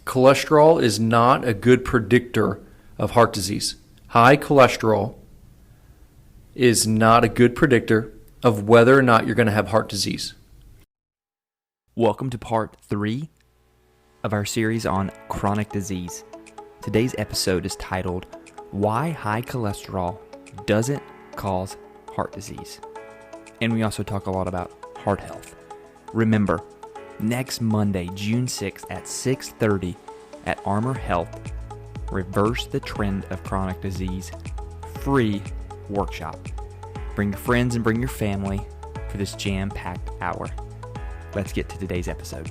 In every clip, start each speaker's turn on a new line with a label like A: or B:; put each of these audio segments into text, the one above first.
A: cholesterol is not a good predictor of heart disease. High cholesterol is not a good predictor of whether or not you're going to have heart disease.
B: Welcome to part 3 of our series on chronic disease. Today's episode is titled, Why High Cholesterol Doesn't Cause Heart Disease. And we also talk a lot about heart health. Remember, next Monday, June 6th at 6:30 at Armor Health, Reverse the Trend of Chronic Disease, free workshop. Bring your friends and bring your family for this jam-packed hour. Let's get to today's episode.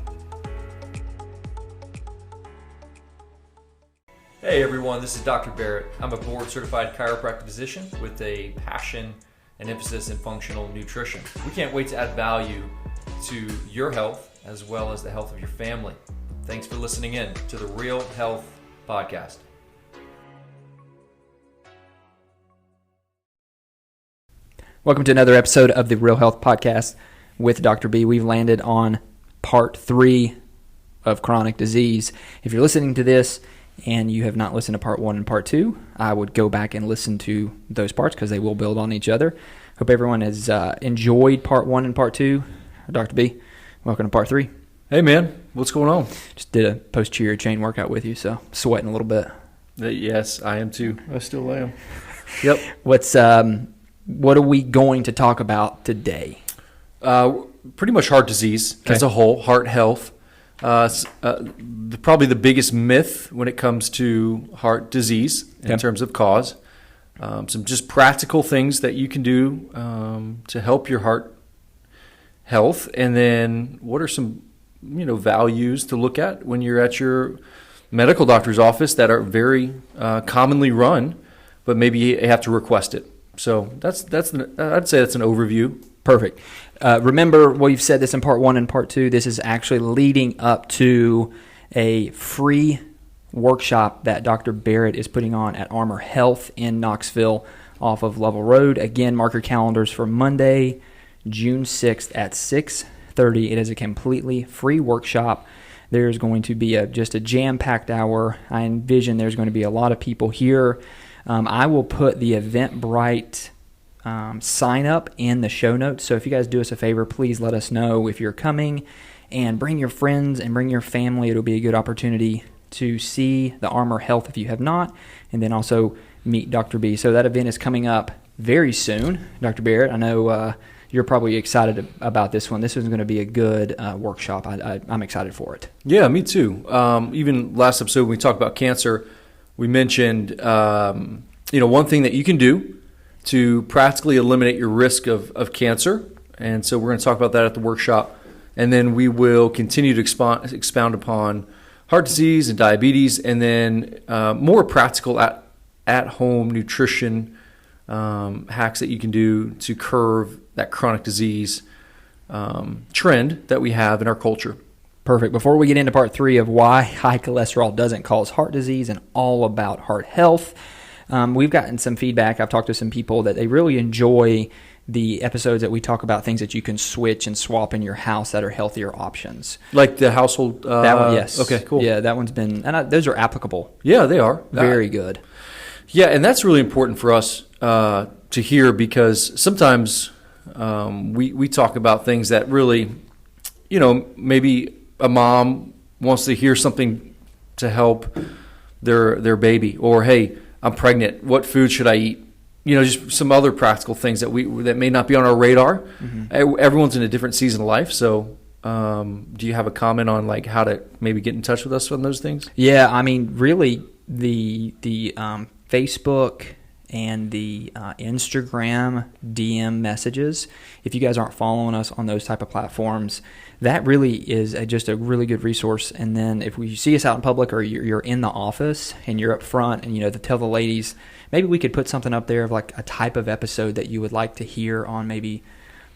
C: Hey everyone, this is Dr. Barrett. I'm a board-certified chiropractic physician with a passion and emphasis in functional nutrition. We can't wait to add value to your health as well as the health of your family. Thanks for listening in to the Real Health Podcast.
B: Welcome to another episode of the Real Health Podcast with Dr. B. We've landed on part 3 of chronic disease. If you're listening to this and you have not listened to part 1 and part 2, I would go back and listen to those parts because they will build on each other. Hope everyone has enjoyed part 1 and part 2. Dr. B, welcome to part 3.
A: Hey man, what's going on?
B: Just did a posterior chain workout with you, so sweating a little bit.
A: Yes, I am too. I still am. Yep.
B: What are we going to talk about today?
A: Pretty much heart disease as a whole, heart health. Probably the biggest myth when it comes to heart disease in terms of cause. Some just practical things that you can do to help your heart health, and then what are some values to look at when you're at your medical doctor's office that are very commonly run, but maybe you have to request it. So I'd say that's an overview.
B: Perfect. Remember, we've said this in part 1 and part 2. This is actually leading up to a free workshop that Dr. Barrett is putting on at Armor Health in Knoxville off of Level Road. Again, mark your calendars for Monday, June 6th at 6:30. It is a completely free workshop. There's going to be just a jam-packed hour. I envision there's going to be a lot of people here. I will put the Eventbrite sign up in the show notes. So if you guys do us a favor, please let us know if you're coming, and bring your friends and bring your family. It'll be a good opportunity to see the Armor Health if you have not, and then also meet Dr. B. So that event is coming up very soon. Dr. Barrett, I know you're probably excited about this one. This is going to be a good workshop. I'm excited for it.
A: Yeah, me too. Even last episode when we talked about cancer, we mentioned one thing that you can do to practically eliminate your risk of cancer. And so we're going to talk about that at the workshop. And then we will continue to expound upon heart disease and diabetes, and then more practical at-home nutrition hacks that you can do to curb that chronic disease trend that we have in our culture.
B: Perfect. Before we get into part 3 of why high cholesterol doesn't cause heart disease and all about heart health, we've gotten some feedback. I've talked to some people that they really enjoy the episodes that we talk about things that you can switch and swap in your house that are healthier options.
A: Like the household?
B: That one, yes.
A: Okay, cool.
B: Yeah, that one's been, and those are applicable.
A: Yeah, they are.
B: Very good.
A: Yeah, and that's really important for us to hear, because sometimes we talk about things that really, maybe a mom wants to hear something to help their baby, or hey, I'm pregnant, what food should I eat? Just some other practical things that may not be on our radar. Mm-hmm. Everyone's in a different season of life, so do you have a comment on like how to maybe get in touch with us on those things?
B: Yeah, I mean, really, the Facebook and the Instagram DM messages, if you guys aren't following us on those type of platforms, that really is just a really good resource. And then if you see us out in public, or you're in the office and you're up front, and to tell the ladies, maybe we could put something up there of like a type of episode that you would like to hear on, maybe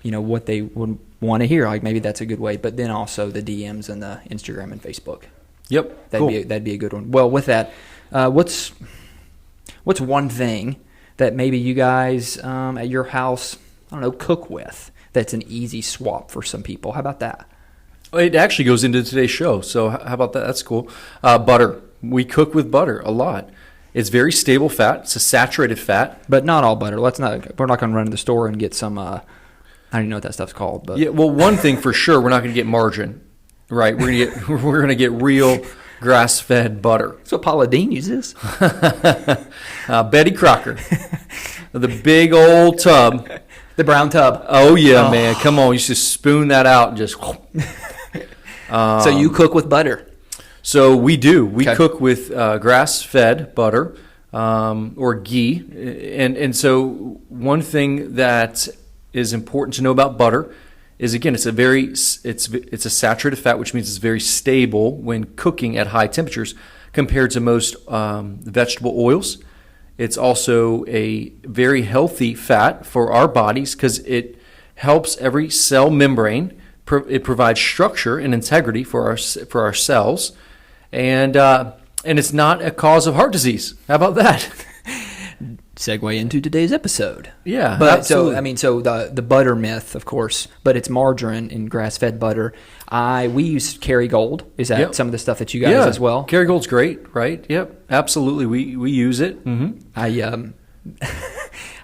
B: what they would want to hear. Like maybe that's a good way. But then also the DMs and the Instagram and Facebook.
A: Yep,
B: that'd be a good one. Well, with that, what's one thing that maybe you guys at your house, cook with, that's an easy swap for some people? How about that?
A: It actually goes into today's show. So how about that? That's cool. Butter. We cook with butter a lot. It's very stable fat. It's a saturated fat.
B: But not all butter. We're not going to run to the store and get some. I don't even know what that stuff's called. But
A: Yeah. Well, one thing for sure, we're not going to get margarine, right? We're gonna get real grass-fed butter.
B: that's what Paula Deen uses.
A: Betty Crocker, the big old tub.
B: The brown tub.
A: Oh yeah, man! Come on, you just spoon that out and just.
B: So you cook with butter.
A: So we do. We
B: Okay.
A: cook with grass-fed butter or ghee, and so one thing that is important to know about butter is, again, it's a saturated fat, which means it's very stable when cooking at high temperatures compared to most vegetable oils. It's also a very healthy fat for our bodies because it helps every cell membrane. It provides structure and integrity for our cells, and it's not a cause of heart disease. How about that?
B: Segue into today's episode.
A: Yeah,
B: But
A: absolutely.
B: so the butter myth, of course, but it's margarine in grass-fed butter. We use Kerrygold. Is that
A: Yep.
B: some of the stuff that you guys as well?
A: Kerrygold's great, right? Yep, absolutely. We use it. Mm-hmm.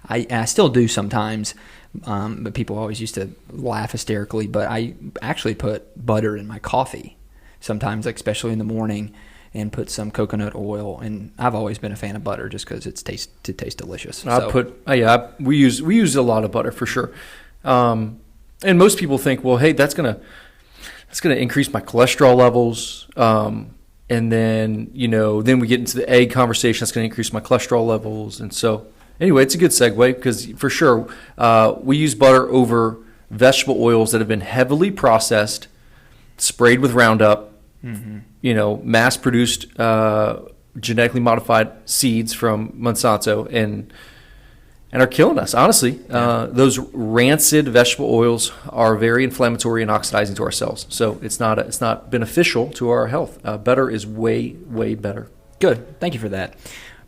B: I still do sometimes, but people always used to laugh hysterically. But I actually put butter in my coffee sometimes, like especially in the morning, and put some coconut oil. And I've always been a fan of butter just because it tastes delicious.
A: We use a lot of butter for sure. And most people think, well, hey, that's gonna increase my cholesterol levels. And then we get into the egg conversation. That's going to increase my cholesterol levels. And so anyway, it's a good segue because for sure we use butter over vegetable oils that have been heavily processed, sprayed with Roundup. Mm-hmm. Mass-produced genetically modified seeds from Monsanto and are killing us. Honestly, those rancid vegetable oils are very inflammatory and oxidizing to our cells. So it's not beneficial to our health. Butter is way, way better.
B: Good. Thank you for that.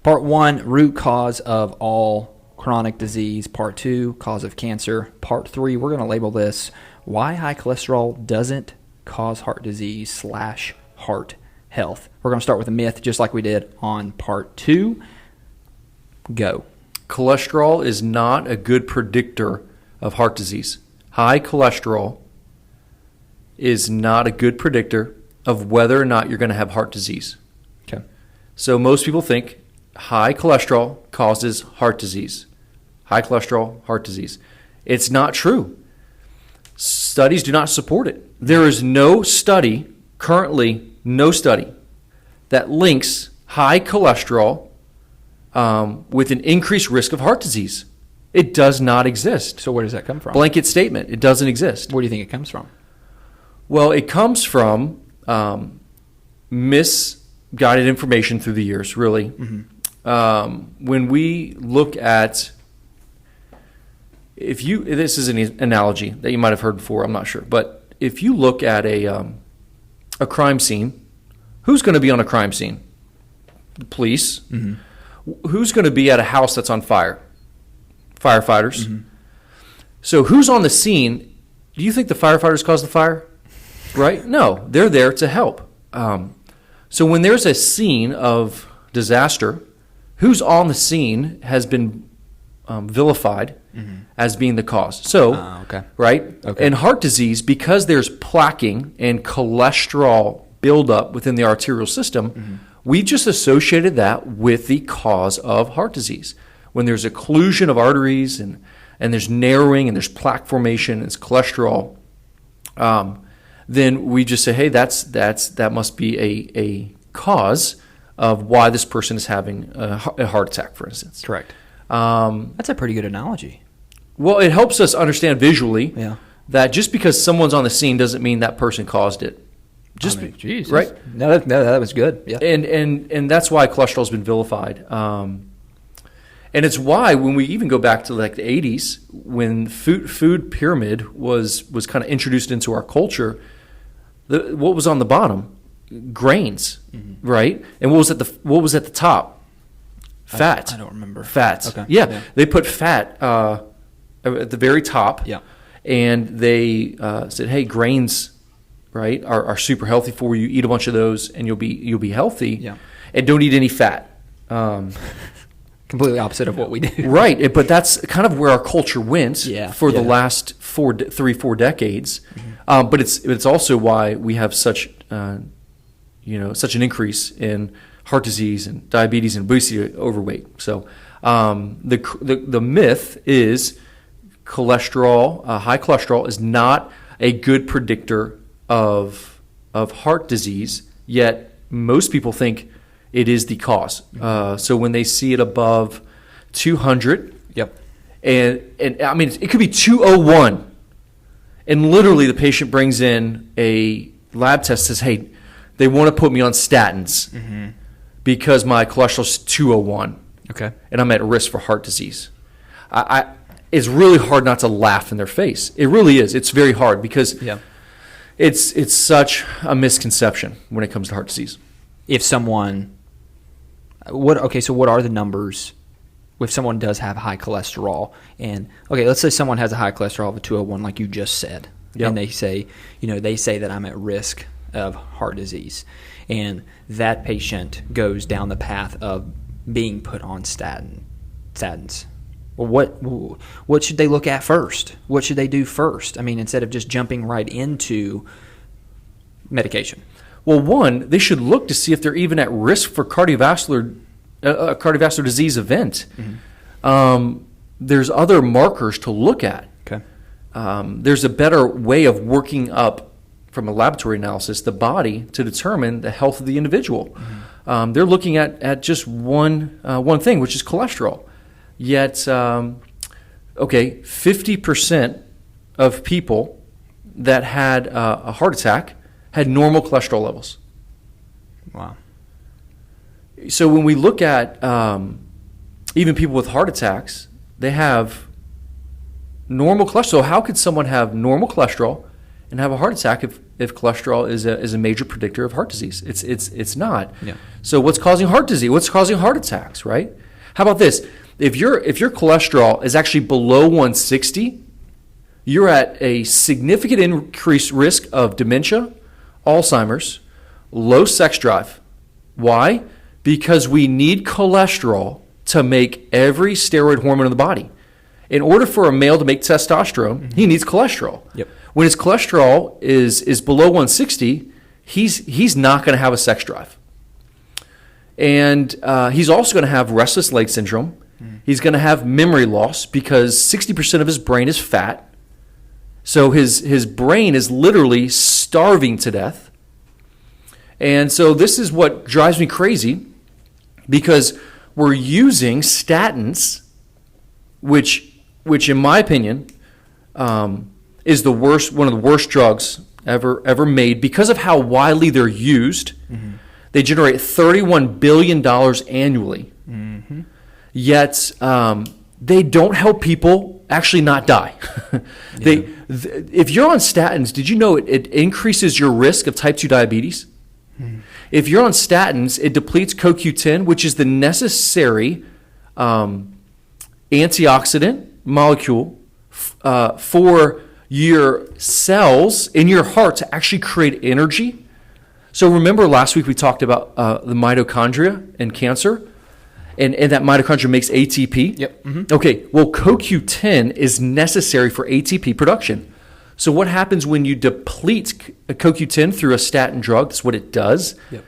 B: Part 1, root cause of all chronic disease. Part 2, cause of cancer. Part 3, we're going to label this why high cholesterol doesn't cause heart disease / heart health. We're going to start with a myth just like we did on part 2. Go.
A: Cholesterol is not a good predictor of heart disease. High cholesterol is not a good predictor of whether or not you're going to have heart disease.
B: Okay.
A: So most people think high cholesterol causes heart disease. High cholesterol, heart disease. It's not true. Studies do not support it. There is currently no study that links high cholesterol with an increased risk of heart disease. It does not exist.
B: So where does that come from?
A: Blanket statement. It doesn't exist.
B: Where do you think it comes from?
A: Well, it comes from misguided information through the years, really. Mm-hmm. When we look at, this is an analogy that you might have heard before, I'm not sure, but if you look at a crime scene, who's going to be on a crime scene? The police. Mm-hmm. Who's going to be at a house that's on fire? Firefighters. Mm-hmm. So who's on the scene? Do you think the firefighters caused the fire? Right? No, they're there to help. So when there's a scene of disaster, who's on the scene has been vilified as being the cause. So,
B: okay.
A: Right?
B: Okay.
A: And heart disease, because there's plaquing and cholesterol buildup within the arterial system, we just associated that with the cause of heart disease. When there's occlusion of arteries and there's narrowing and there's plaque formation and it's cholesterol, then we just say, hey, that must be a cause of why this person is having a heart attack, for instance.
B: Correct. That's a pretty good analogy.
A: Well, it helps us understand visually
B: Yeah.
A: that just because someone's on the scene doesn't mean that person caused it.
B: Jesus.
A: Right?
B: No, that was good. Yeah.
A: And that's why cholesterol's been vilified. And it's why when we even go back to like the 80s, when food pyramid was kind of introduced into our culture, what was on the bottom? Grains, right? And what was at the top? Fat.
B: I don't remember.
A: Fats.
B: Okay.
A: Yeah. They put fat at the very top.
B: Yeah.
A: And they said, hey, grains right, are super healthy for you. Eat a bunch of those, and you'll be healthy.
B: Yeah.
A: And don't eat any fat.
B: Completely opposite of what we do.
A: Right, but that's kind of where our culture went for the
B: Yeah.
A: last 4 decades. But it's also why we have such such an increase in heart disease and diabetes and obesity, overweight. So the myth is cholesterol, high cholesterol, is not a good predictor of heart disease. Yet most people think it is the cause. So when they see it above 200,
B: Yep.
A: and I mean it could be 201, and literally the patient brings in a lab test, says, "Hey, they want to put me on statins because my cholesterol's 201,
B: Okay.
A: and I'm at risk for heart disease." It's really hard not to laugh in their face. It really is. It's very hard because
B: Yeah.
A: it's such a misconception when it comes to heart disease.
B: If someone, what are the numbers if someone does have high cholesterol? And okay, let's say someone has a high cholesterol of a 201, like you just said,
A: Yep.
B: and they say that I'm at risk of heart disease, and that patient goes down the path of being put on statins. Well, what should they look at first? What should they do first? I mean, instead of just jumping right into medication.
A: Well, one, they should look to see if they're even at risk for cardiovascular disease event. There's other markers to look at.
B: Okay.
A: There's a better way of working up, from a laboratory analysis, the body to determine the health of the individual. They're looking at just one thing, which is cholesterol. Yet, 50% of people that had a heart attack had normal cholesterol levels.
B: Wow.
A: So when we look at even people with heart attacks, they have normal cholesterol. How could someone have normal cholesterol and have a heart attack if cholesterol is a major predictor of heart disease? It's not.
B: Yeah.
A: So what's causing heart disease? What's causing heart attacks, right? How about this? If your cholesterol is actually below 160, you're at a significant increased risk of dementia, Alzheimer's, low sex drive. Why? Because we need cholesterol to make every steroid hormone in the body. In order for a male to make testosterone, he needs cholesterol.
B: Yep.
A: When his cholesterol is below 160, he's not going to have a sex drive. And he's also going to have restless leg syndrome. He's going to have memory loss because 60% of his brain is fat. So his brain is literally starving to death. And so this is what drives me crazy, because we're using statins, which in my opinion is one of the worst drugs ever made, because of how widely they're used. They generate $31 billion annually. Yet they don't help people actually not die. If you're on statins, did you know it increases your risk of type 2 diabetes? If you're on statins, it depletes CoQ10, which is the necessary antioxidant molecule for your cells in your heart to actually create energy. So remember last week we talked about the mitochondria and cancer, and that mitochondria makes ATP?
B: Yep.
A: Okay, well, CoQ10 is necessary for ATP production. So what happens when you deplete CoQ10 through a statin drug? That's what it does.
B: Yep.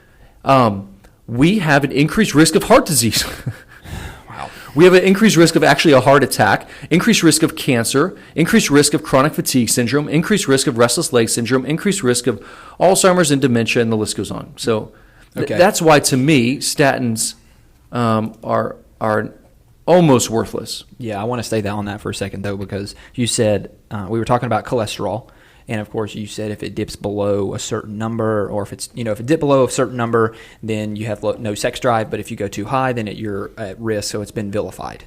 A: We have an increased risk of heart disease.
B: Wow.
A: We have an increased risk of actually a heart attack, increased risk of cancer, increased risk of chronic fatigue syndrome, increased risk of restless leg syndrome, increased risk of Alzheimer's and dementia, and the list goes on. So that's why, to me, statins are almost worthless.
B: Yeah, I want to stay on that for a second, though, because you said we were talking about cholesterol, and of course you said if it dips below a certain number, or if it dipped below a certain number, then you have no sex drive. But if you go too high, then you're at risk. So it's been vilified.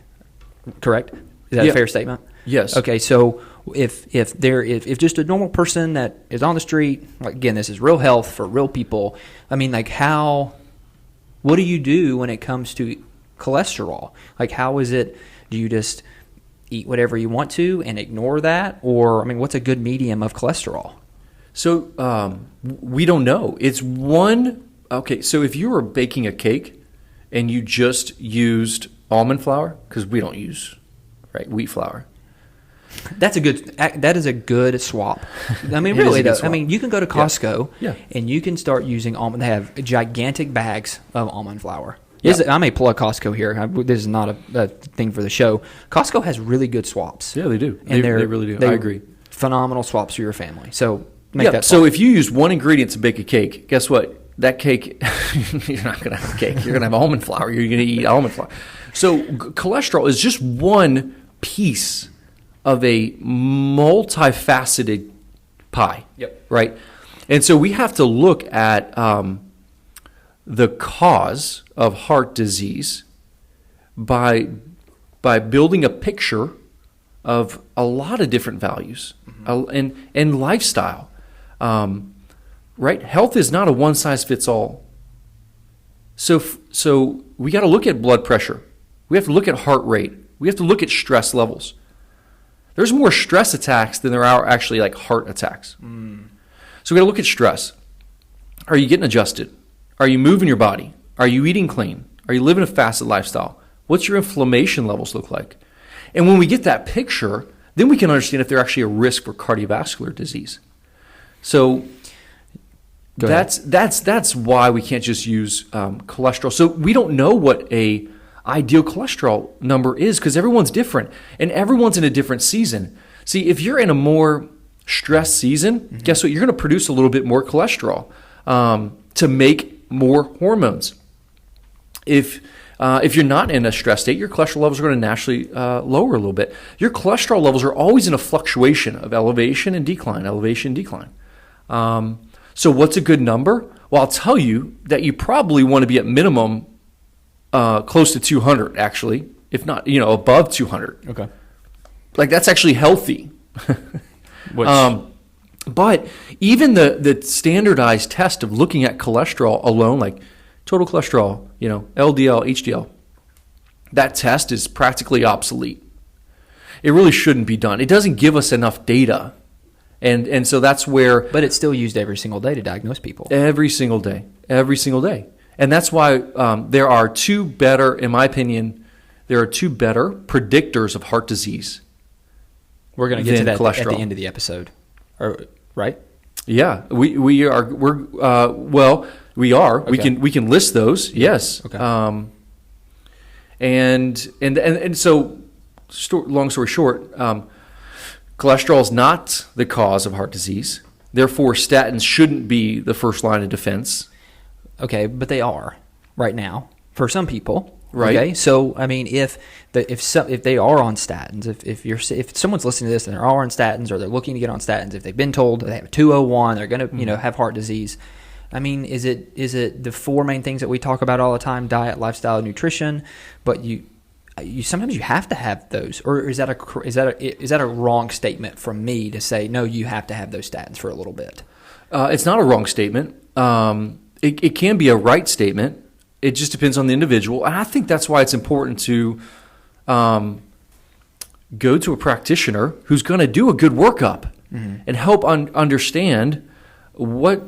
B: Correct? Is that a fair statement?
A: Yes.
B: Okay, so if just a normal person that is on the street, like, again, this is real health for real people. I mean, like, what do you do when it comes to cholesterol? Like, how is it? Do you just eat whatever you want to and ignore that? Or, I mean, what's a good medium of cholesterol?
A: So we don't know. It's one. Okay, so if you were baking a cake and you just used almond flour, because we don't use wheat flour.
B: That is a good swap. I mean,
A: It is
B: really
A: a good
B: though.
A: swap.
B: I mean, you can go to Costco
A: Yeah.
B: and you can start using almond. They have gigantic bags of almond flour.
A: Yeah.
B: I may plug Costco here. This is not a thing for the show. Costco has really good swaps.
A: Yeah, they do.
B: And
A: They really do. I agree.
B: Phenomenal swaps for your family. So make
A: Yeah.
B: that
A: So
B: swap.
A: if you use one ingredient to bake a cake, guess what? That cake, you're not going to have a cake. You're going to have almond flour. You're going to eat almond flour. So cholesterol is just one piece of a multifaceted pie.
B: Yep.
A: Right? And so we have to look at the cause of heart disease by building a picture of a lot of different values and lifestyle. Right? Health is not a one size fits all. So we got to look at blood pressure. We have to look at heart rate. We have to look at stress levels. There's more stress attacks than there are actually like heart attacks. So we got to look at stress. Are you getting adjusted? Are you moving your body? Are you eating clean? Are you living a fasted lifestyle? What's your inflammation levels look like? And when we get that picture, then we can understand if they're actually a risk for cardiovascular disease. So
B: Go ahead.
A: that's why we can't just use cholesterol. So we don't know what a ideal cholesterol number is because everyone's different and everyone's in a different season. See, if you're in a more stressed season, guess what? You're going to produce a little bit more cholesterol to make more hormones. If you're not in a stress state, your cholesterol levels are going to naturally lower a little bit. Your cholesterol levels are always in a fluctuation of elevation and decline, elevation and decline. So what's a good number? Well, I'll tell you that you probably want to be at minimum close to 200, actually, if not, above 200.
B: Okay.
A: Like that's actually healthy.
B: Which,
A: But even the standardized test of looking at cholesterol alone, like total cholesterol, LDL, HDL, that test is practically obsolete. It really shouldn't be done. It doesn't give us enough data. And so that's where
B: but it's still used every single day to diagnose people.
A: every single day. And that's why there are two better, in my opinion, predictors of heart disease.
B: We're going to get to
A: than
B: that at the
A: cholesterol.
B: end of the episode, right?
A: Yeah, we are. We are.
B: Okay.
A: We can list those. Yes.
B: Okay.
A: And so, long story short, cholesterol is not the cause of heart disease. Therefore, statins shouldn't be the first line of defense.
B: Okay, but they are right now for some people.
A: Right.
B: Okay, so I mean, if they are on statins, if someone's listening to this and they're all on statins or they're looking to get on statins, if they've been told they have a 201, they're going to have heart disease. I mean, is it the four main things that we talk about all the time: diet, lifestyle, nutrition? But you sometimes you have to have those, or is that a wrong statement from me to say no? You have to have those statins for a little bit.
A: It's not a wrong statement. It can be a right statement. It just depends on the individual. And I think that's why it's important to go to a practitioner who's going to do a good workup and help understand what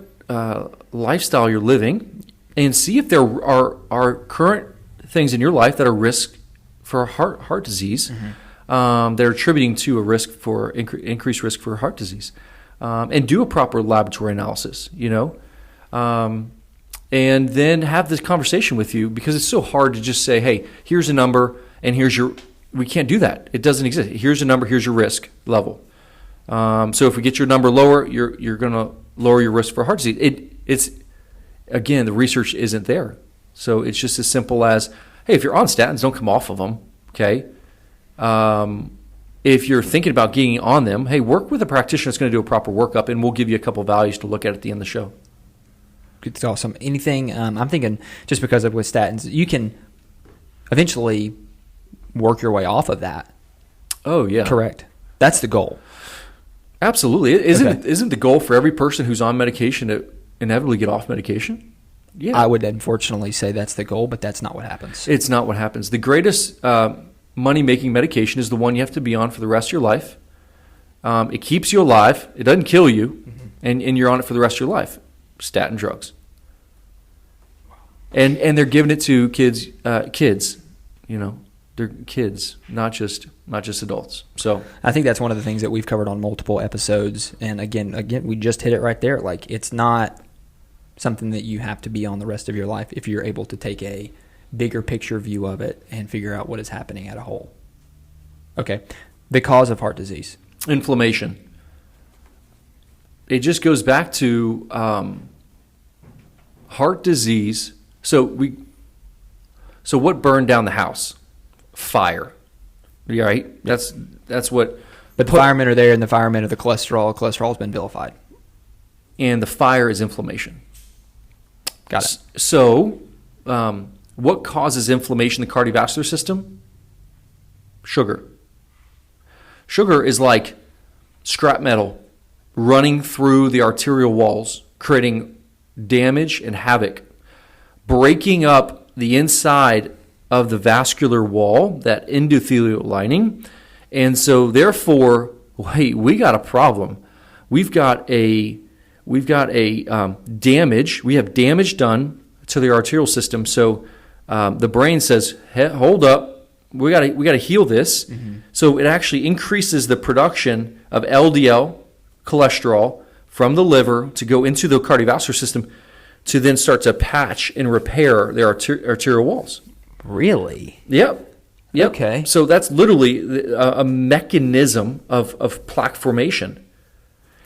A: lifestyle you're living and see if there are current things in your life that are risk for heart disease that are attributing to a risk for increased risk for heart disease. And do a proper laboratory analysis, and then have this conversation with you because it's so hard to just say, hey, here's a number and we can't do that. It doesn't exist. Here's a number, here's your risk level. So if we get your number lower, you're going to lower your risk for heart disease. It's again, the research isn't there. So it's just as simple as, hey, if you're on statins, don't come off of them, okay? If you're thinking about getting on them, hey, work with a practitioner that's going to do a proper workup, and we'll give you a couple values to look at the end of the show.
B: It's awesome. Anything, I'm thinking just because with statins, you can eventually work your way off of that.
A: Oh, yeah.
B: Correct. That's the goal.
A: Absolutely. Isn't
B: Okay.
A: the goal for every person who's on medication to inevitably get off medication? Yeah.
B: I would unfortunately say that's the goal, but that's not what happens.
A: It's not what happens. The greatest money-making medication is the one you have to be on for the rest of your life. It keeps you alive. It doesn't kill you. and you're on it for the rest of your life. Statin drugs. And they're giving it to kids, they're kids, not just adults. So
B: I think that's one of the things that we've covered on multiple episodes. And again, we just hit it right there. Like, it's not something that you have to be on the rest of your life if you're able to take a bigger picture view of it and figure out what is happening at a whole. Okay. The cause of heart disease.
A: Inflammation. It just goes back to heart disease. So what burned down the house? Fire. Right? That's what.
B: But the firemen are there, and the firemen are the cholesterol. Cholesterol's been vilified.
A: And the fire is inflammation.
B: Got it.
A: So, what causes inflammation in the cardiovascular system? Sugar. Sugar is like scrap metal running through the arterial walls, creating damage and havoc, breaking up the inside of the vascular wall, that endothelial lining. And so therefore, hey, we got a problem. We've got damage. We have damage done to the arterial system. So the brain says, hey, hold up, we got to heal this. Mm-hmm. So it actually increases the production of LDL cholesterol from the liver to go into the cardiovascular system to then start to patch and repair their arterial walls.
B: Really?
A: Yep.
B: Okay.
A: So that's literally a mechanism of plaque formation.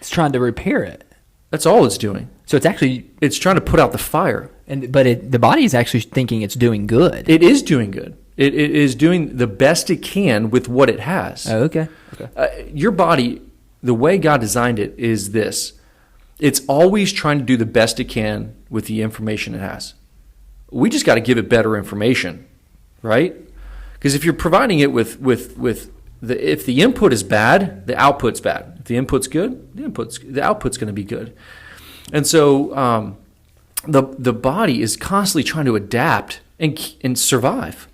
B: It's trying to repair it.
A: That's all it's doing.
B: So it's
A: trying to put out the fire.
B: But the body is actually thinking it's doing good.
A: It is doing good. It is doing the best it can with what it has.
B: Oh, okay.
A: Your body, the way God designed it is this. It's always trying to do the best it can with the information it has. We just got to give it better information, right? Because if you're providing it if the input is bad, the output's bad. If the input's good, the output's going to be good. And so the body is constantly trying to adapt and survive.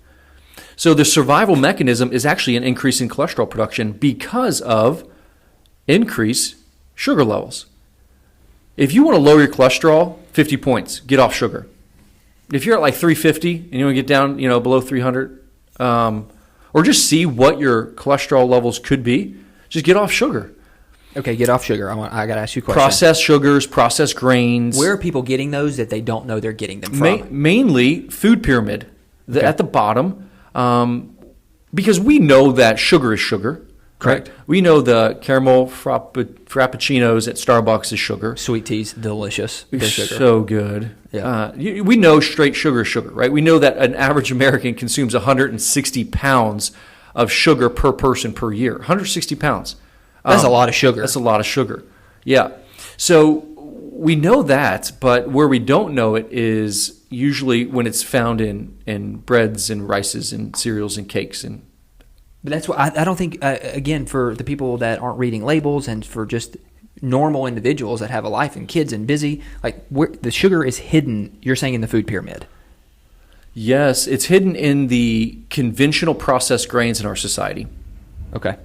A: So the survival mechanism is actually an increase in cholesterol production because of increased sugar levels. If you want to lower your cholesterol, 50 points, get off sugar. If you're at like 350 and you want to get down, below 300, or just see what your cholesterol levels could be, just get off sugar.
B: Okay, get off sugar. I got to ask you a question.
A: Processed sugars, processed grains.
B: Where are people getting those that they don't know they're getting them from?
A: Mainly food pyramid at the bottom, because we know that sugar is sugar.
B: Correct.
A: Right? We know the caramel frappuccinos at Starbucks is sugar.
B: Sweet tea's delicious. Sugar.
A: So good.
B: Yeah.
A: We know straight sugar is sugar, right? We know that an average American consumes 160 pounds of sugar per person per year. 160 pounds.
B: That's a lot of sugar.
A: That's a lot of sugar. Yeah. So we know that, but where we don't know it is usually when it's found in breads and rices and cereals and cakes and.
B: But that's why I don't think, again, for the people that aren't reading labels and for just normal individuals that have a life and kids and busy, like the sugar is hidden, you're saying, in the food pyramid.
A: Yes, it's hidden in the conventional processed grains in our society.
B: Okay.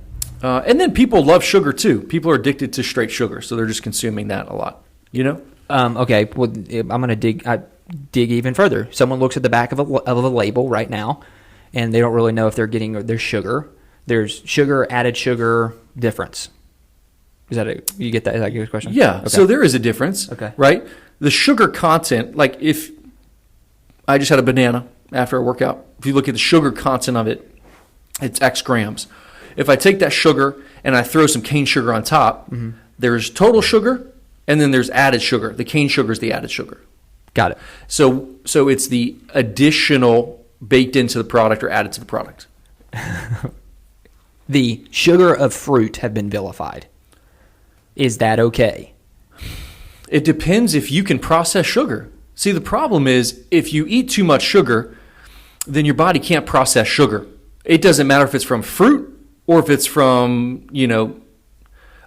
A: And then people love sugar too. People are addicted to straight sugar, so they're just consuming that a lot.
B: Okay. Well, I'm going to dig even further. Someone looks at the back of a label right now, and they don't really know if they're getting their sugar. There's sugar, added sugar, difference. Is that you get that? Is that a good question?
A: Yeah.
B: Okay.
A: So there is a difference.
B: Okay.
A: Right. The sugar content, like if I just had a banana after a workout, if you look at the sugar content of it, it's X grams. If I take that sugar and I throw some cane sugar on top, there's total sugar and then there's added sugar. The cane sugar is the added sugar.
B: Got it.
A: So it's the additional baked into the product or added to the product.
B: The sugar of fruit have been vilified. Is that okay?
A: It depends if you can process sugar. See, the problem is if you eat too much sugar, then your body can't process sugar. It doesn't matter if it's from fruit or if it's from,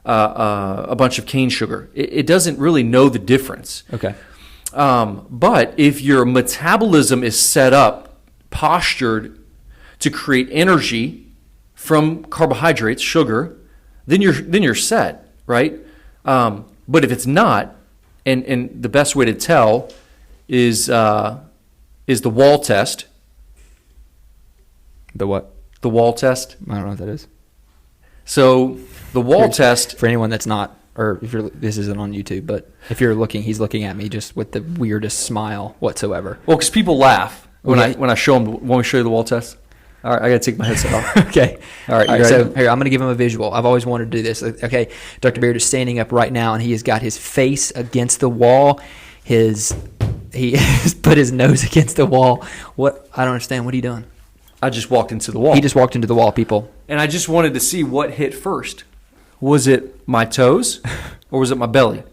A: a bunch of cane sugar. It doesn't really know the difference.
B: Okay.
A: But if your metabolism is set up, postured to create energy from carbohydrates, sugar, then you're set, right? But if it's not, and the best way to tell is the wall test.
B: The what?
A: The wall test.
B: I don't know what that is.
A: So the wall test.
B: For anyone that's not, or if you're, this isn't on YouTube, but if you're looking, he's looking at me just with the weirdest smile whatsoever.
A: Well, because people laugh when
B: Okay.
A: I show them. Want me to show you the wall test? All right, I got to take my headset off.
B: Okay.
A: All right, you
B: so
A: ready?
B: here, I'm going to give him a visual. I've always wanted to do this. Okay, Dr. Baird is standing up right now, and he has got his face against the wall. He has put his nose against the wall. What? I don't understand. What are you doing?
A: I just walked into the wall.
B: He just walked into the wall, people.
A: And I just wanted to see what hit first. Was it my toes or was it my belly?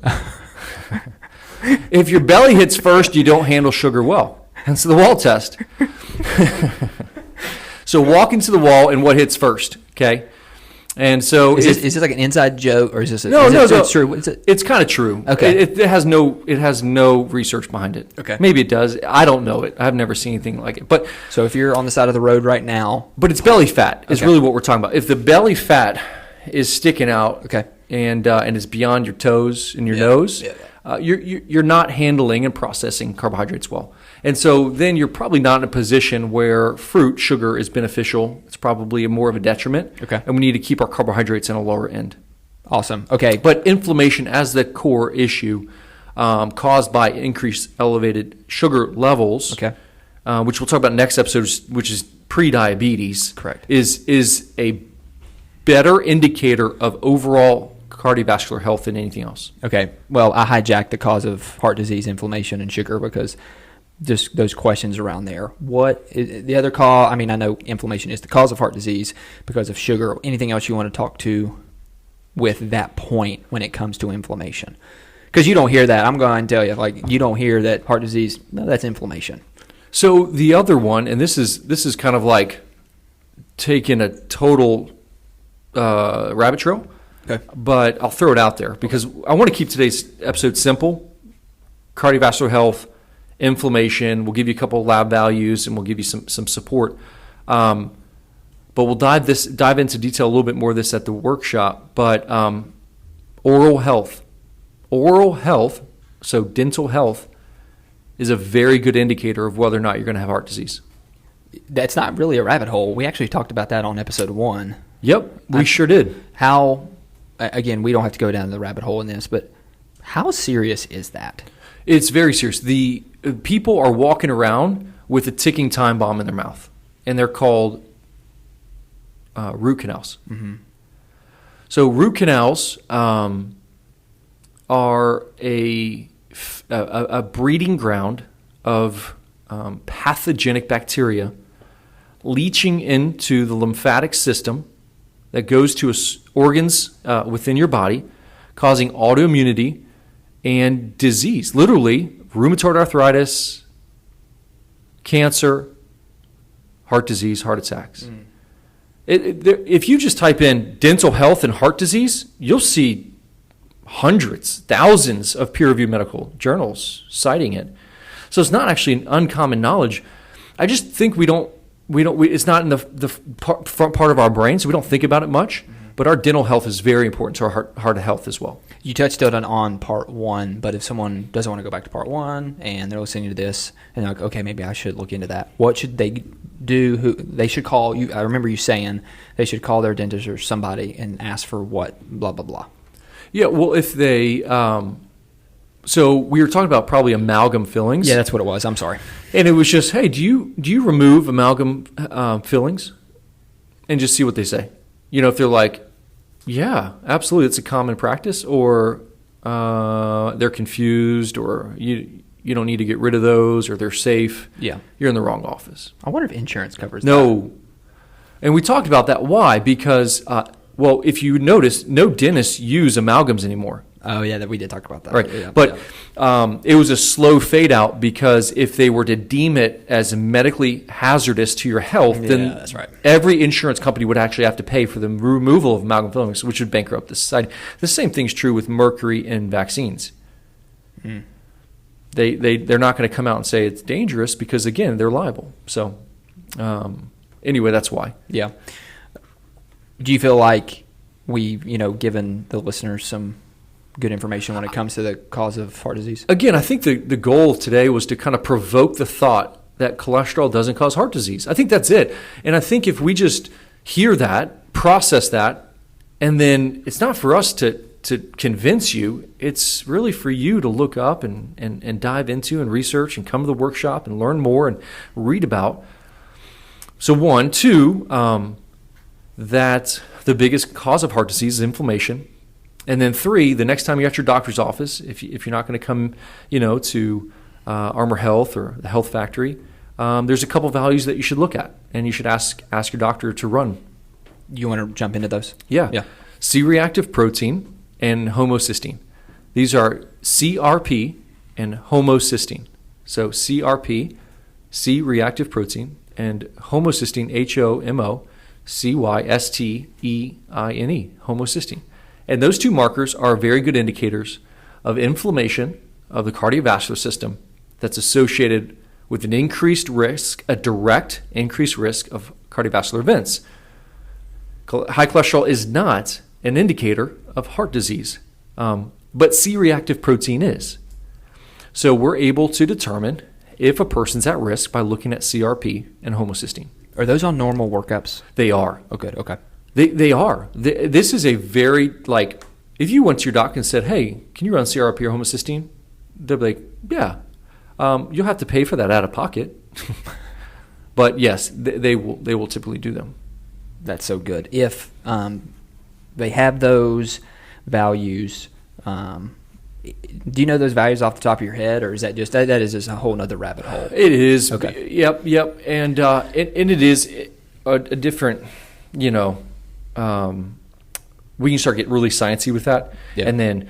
A: If your belly hits first, you don't handle sugar well. Hence the wall test. So walk into the wall and what hits first, okay? And so
B: Is this like an inside joke, or is this?
A: No,
B: is
A: no,
B: it,
A: no.
B: It's true. Is it?
A: it's kind of true.
B: Okay.
A: It has no research behind it.
B: Okay.
A: Maybe it does. I don't know it. I've never seen anything like it. But
B: So if you're on the side of the road right now,
A: it's belly fat is
B: Okay.
A: really what we're talking about. If the belly fat is sticking out,
B: Okay.
A: and is beyond your toes and your nose, you're not handling and processing carbohydrates well. And so then you're probably not in a position where fruit sugar is beneficial. It's probably more of a detriment.
B: Okay.
A: And we need to keep our carbohydrates in a lower end.
B: awesome. Okay,
A: But inflammation as the core issue, caused by increased elevated sugar levels,
B: Okay.
A: Which we'll talk about next episode, which is pre-diabetes,
B: Correct.
A: is a better indicator of overall cardiovascular health than anything else.
B: Okay. Well, I hijacked the cause of heart disease, inflammation, and sugar because just those questions around there. What is the other cause? I mean, I know inflammation is the cause of heart disease because of sugar. Anything else you want to talk to with that point when it comes to inflammation? Because you don't hear that. I'm going to tell you, like, you don't hear that heart disease. No, that's inflammation.
A: So the other one, and this is kind of like taking a total rabbit trail,
B: Okay.
A: but I'll throw it out there because I want to keep today's episode simple. Cardiovascular health, inflammation. We'll give you a couple of lab values and we'll give you some support. But we'll dive into detail a little bit more of this at the workshop. But oral health, so dental health, is a very good indicator of whether or not you're going to have heart disease.
B: That's not really a rabbit hole. We actually talked about that on episode 1.
A: Yep, we sure did.
B: How, again, we don't have to go down the rabbit hole in this, but how serious is that?
A: It's very serious. The people are walking around with a ticking time bomb in their mouth, and they're called root canals.
B: Mm-hmm.
A: So root canals are a breeding ground of pathogenic bacteria leaching into the lymphatic system that goes to organs within your body, causing autoimmunity and disease. Literally, rheumatoid arthritis, cancer, heart disease, heart attacks. If you just type in dental health and heart disease, you'll see hundreds, thousands of peer-reviewed medical journals citing it. So it's not actually an uncommon knowledge. I just think it's not in the front part of our brain, so we don't think about it much. But our dental health is very important to our heart health as well.
B: You touched on part 1, but if someone doesn't want to go back to part 1 and they're listening to this and they're like, okay, maybe I should look into that. What should they do? Who they should call you? I remember you saying they should call their dentist or somebody and ask for what, blah, blah, blah.
A: Yeah, well, if they so we were talking about probably amalgam fillings.
B: Yeah, that's what it was. I'm sorry.
A: And it was just, hey, do you remove amalgam fillings? And just see what they say. You know, if they're like, yeah, absolutely, it's a common practice, or they're confused, or you don't need to get rid of those, or they're safe.
B: Yeah.
A: You're in the wrong office.
B: I wonder if insurance covers that.
A: No. And we talked about that. Why? Because, well, if you notice, no dentists use amalgams anymore.
B: Oh, yeah, we did talk about that.
A: Right.
B: Yeah,
A: But it was a slow fade out because if they were to deem it as medically hazardous to your health, then
B: that's right.
A: every insurance company would actually have to pay for the removal of amalgam fillings, which would bankrupt the society. The same thing's true with mercury in vaccines. They're not going to come out and say it's dangerous because, again, they're liable. So anyway, that's why.
B: Yeah. Do you feel like we've, given the listeners some good information when it comes to the cause of heart disease.
A: Again, I think the goal today was to kind of provoke the thought that cholesterol doesn't cause heart disease. I think that's it. And I think if we just hear that, process that, and then it's not for us to convince you, it's really for you to look up and dive into and research and come to the workshop and learn more and read about. So 1, 2, that the biggest cause of heart disease is inflammation. And then 3, the next time you're at your doctor's office, if you're not going to come, to Armor Health or the Health Factory, there's a couple values that you should look at, and you should ask your doctor to run.
B: You want to jump into those?
A: Yeah. C-reactive protein and homocysteine. These are CRP and homocysteine. So CRP, C-reactive protein, and homocysteine, HOMOCYSTEINE, homocysteine. And those two markers are very good indicators of inflammation of the cardiovascular system that's associated with an increased risk, a direct increased risk of cardiovascular events. High cholesterol is not an indicator of heart disease, but C-reactive protein is. So we're able to determine if a person's at risk by looking at CRP and homocysteine.
B: Are those on normal workups?
A: They are.
B: Oh, good. Okay.
A: They are. This is a very, if you went to your doctor and said, hey, can you run CRP or homocysteine? They'll be like, yeah. You'll have to pay for that out of pocket. But yes, they will typically do them.
B: That's so good. If they have those values, do you know those values off the top of your head, or is that just that is just a whole nother rabbit hole?
A: It is.
B: Okay.
A: Yep. And it is a different, we can start getting really sciencey with that.
B: Yeah.
A: And then,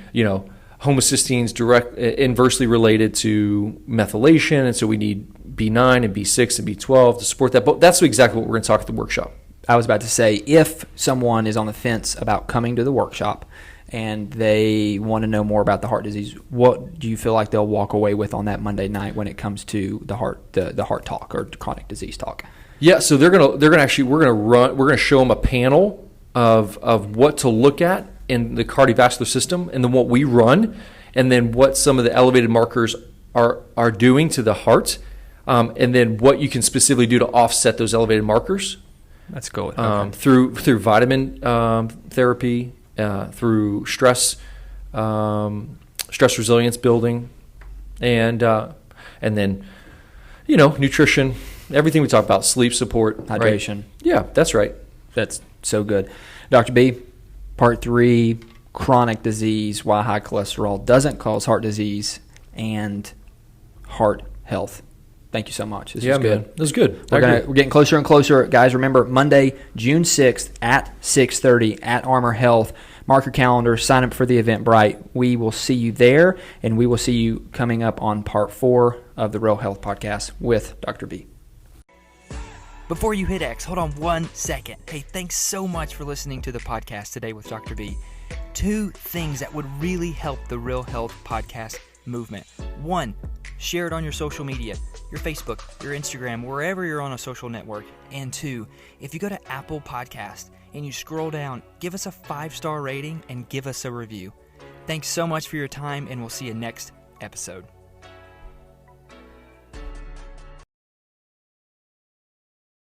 A: homocysteine's inversely related to methylation, and so we need B9 and B6 and B12 to support that. But that's exactly what we're going to talk at the workshop.
B: I was about to say, if someone is on the fence about coming to the workshop and they want to know more about the heart disease, what do you feel like they'll walk away with on that Monday night when it comes to the heart talk or chronic disease talk?
A: Yeah, so we're gonna show them a panel of what to look at in the cardiovascular system, and then what we run, and then what some of the elevated markers are doing to the heart, and then what you can specifically do to offset those elevated markers.
B: That's cool. Okay.
A: Through vitamin therapy, through stress resilience building, and then nutrition, everything we talk about, sleep support,
B: Hydration.
A: Right? Yeah, that's right.
B: That's so good. Dr. B, part 3, chronic disease, why high cholesterol doesn't cause heart disease, and heart health. Thank you so much. This was good.
A: Man. This was good.
B: We're getting closer and closer. Guys, remember, Monday, June 6th at 6:30 at Armor Health. Mark your calendar. Sign up for the Eventbrite. We will see you there, and we will see you coming up on part 4 of the Real Health Podcast with Dr. B.
D: Before you hit X, hold on 1 second. Hey, thanks so much for listening to the podcast today with Dr. B. 2 things that would really help the Real Health Podcast movement. 1, share it on your social media, your Facebook, your Instagram, wherever you're on a social network. And 2, if you go to Apple Podcast and you scroll down, give us a 5-star rating and give us a review. Thanks so much for your time, and we'll see you next episode.